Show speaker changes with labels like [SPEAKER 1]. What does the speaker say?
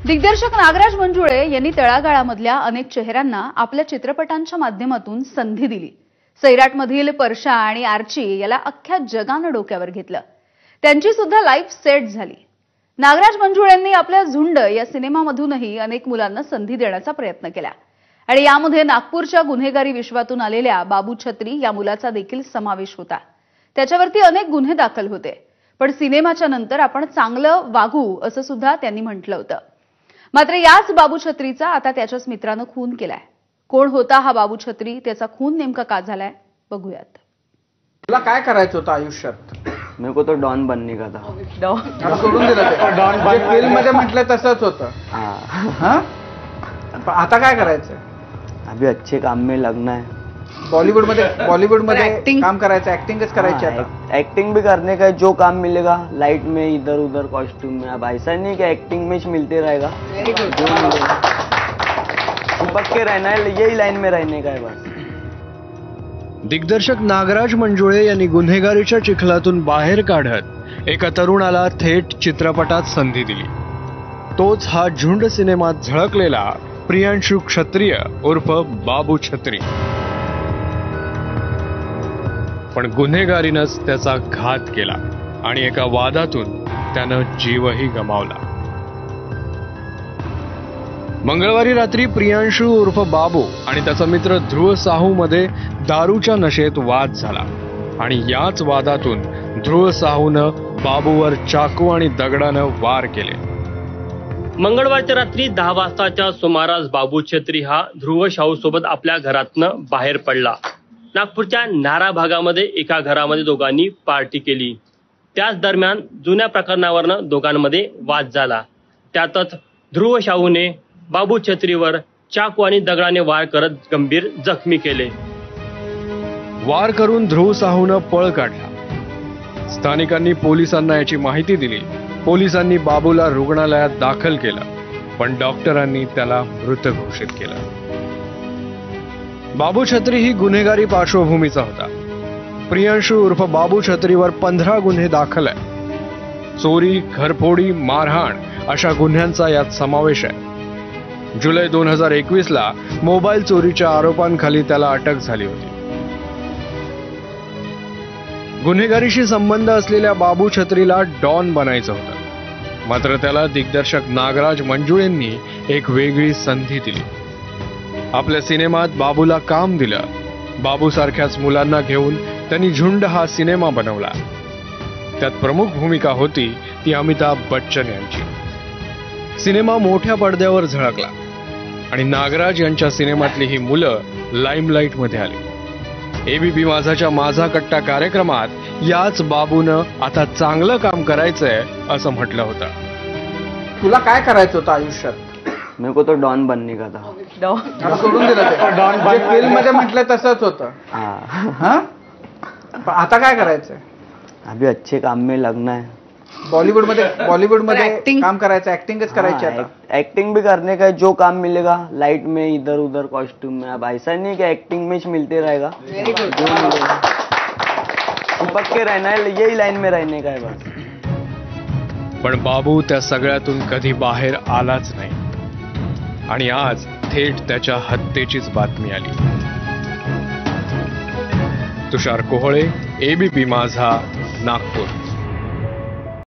[SPEAKER 1] दिग्दर्शक नागराज मंजुळे यांनी तळागाळामधल्या अनेक चेहऱ्यांना आपल्या चित्रपटांच्या माध्यमातून संधी दिली। सैराटमधील परशा आणि आर्ची याला अख्ख्या जगानं डोक्यावर घेतलं। त्यांची सुद्धा लाईफ सेट झाली। नागराज मंजुळेंनी आपल्या झुंड या सिनेमामधूनही अनेक मुलांना संधी देण्याचा प्रयत्न केला आणि यामध्ये नागपूरच्या गुन्हेगारी विश्वातून आलेल्या बाबू छत्री या मुलाचा देखील समावेश होता। त्याच्यावरती अनेक गुन्हे दाखल होते, पण सिनेमाच्या नंतर आपण चांगलं वागू असं सुद्धा त्यांनी म्हटलं होतं। मात्र याच बाबू छत्रीचा आता त्याच्याच मित्रानं खून केलाय। कोण होता हा बाबू छत्री, त्याचा खून नेमका का झालाय बघूयात।
[SPEAKER 2] तुला काय करायचं होतं आयुष्यात?
[SPEAKER 3] मेरे को तो डॉन बनने का था।
[SPEAKER 2] डॉन सोडून दिलं ते? डॉन फिल्म मध्ये म्हटलं तसंच होतं। हां, आता काय करायचं?
[SPEAKER 3] अभी अच्छे काम में लगना है।
[SPEAKER 2] बॉलीवुड मध्ये काम करायचं, ऍक्टिंगच करायची आता।
[SPEAKER 3] एक्टिंग भी करने का है, जो काम मिलेगा लाइट में इधर उधर कॉस्ट्यूम में। अब ऐसा नहीं कि एक्टिंग में ही मिलते रहेगा, चिपक के रहना है, यही लाइन में रहने का है बस।
[SPEAKER 4] दिग्दर्शक नागराज मंजुळे यांनी गुन्हेगारीच्या चिखलातून बाहेर काढत एका तरुणाला थेट चित्रपटात संधी दिली। तोच हा झुंड सिनेमात झळकलेला प्रियांशु क्षत्रिय उर्फ बाबू छत्री। पण गुन्हेगारीनंच त्याचा घात केला आणि एका वादातून त्यानं जीवही गमावला। मंगळवारी रात्री प्रियांशु उर्फ बाबू आणि त्याचा मित्र ध्रुव साहू मध्ये दारूच्या नशेत वाद झाला आणि याच वादातून ध्रुव साहूनं बाबूवर चाकू आणि दगडानं वार केले।
[SPEAKER 5] मंगळवारच्या रात्री 10 वाजताच्या सुमारास बाबू छत्री हा ध्रुव साहू सोबत आपल्या घरातनं बाहेर पडला। नागपूरच्या नारा भागामध्ये एका घरामध्ये दोघांनी पार्टी केली। त्याच दरम्यान जुन्या प्रकरणावरनं दोघांमध्ये वाद झाला। त्यातच ध्रुव साहूने बाबू छत्रीवर चाकू आणि दगडाने वार करत गंभीर जखमी केले।
[SPEAKER 4] वार करून ध्रुव साहूनं पळ काढला। स्थानिकांनी पोलिसांना याची माहिती दिली। पोलिसांनी बाबूला रुग्णालयात दाखल केलं, पण डॉक्टरांनी त्याला मृत घोषित केलं। बाबू छत्री ही गुन्हेगारी पार्श्वभूमीचा होता। प्रियांशु उर्फ बाबू छत्रीवर 15 गुन्हे दाखल आहेत। चोरी, घरफोडी, मारहाण अशा गुन्ह्यांचा यात समावेश आहे। जुलै 2021 ला मोबाईल चोरीच्या आरोपांखाली त्याला अटक झाली होती। गुन्हेगारीशी संबंध असलेल्या बाबू छत्रीला डॉन बनायचं होतं, मात्र त्याला दिग्दर्शक नागराज मंजुळेंनी एक वेगळी संधी दिली। आपल्या सिनेमात बाबूला काम दिलं। बाबू सारख्याच मुलांना घेऊन त्यांनी झुंड हा सिनेमा बनवला। त्यात प्रमुख भूमिका होती ती अमिताभ बच्चन यांची। सिनेमा मोठ्या पडद्यावर झळकला आणि नागराज यांच्या सिनेमातली ही मुलं लाईमलाईट मध्ये आली। एबीपी माझाच्या माझा कट्टा कार्यक्रमात याच बाबूनं आता चांगलं काम करायचंय असं म्हटलं होतं।
[SPEAKER 2] तुला काय करायचं होतं आयुष्यात?
[SPEAKER 3] मेरे को तो डॉन बनने का था।
[SPEAKER 2] सोडून दिलं ते? डॉन फिल्म मध्ये म्हटलं तसंच होतं। हां, आता काय करायचं?
[SPEAKER 3] अभी अच्छे काम में लगना है।
[SPEAKER 2] बॉलीवुड मध्ये काम करायचं, ऍक्टिंगच करायची आता।
[SPEAKER 3] एक्टिंग भी करने का है, जो काम मिलेगा लाइट में इधर उधर कॉस्ट्यूम में। अब ऐसा नहीं कि एक्टिंग में ही मिलते रहेगा, चिपक के रहना है, यही लाइन में रहने का है बस।
[SPEAKER 4] पण बाबू त्या सगळ्यातून कधी बाहेर आलाच नाही आणि आज थेट त्याच्या हत्येचीच बातमी आली। तुषार कोहळे, एबीपी माझा, नागपूर।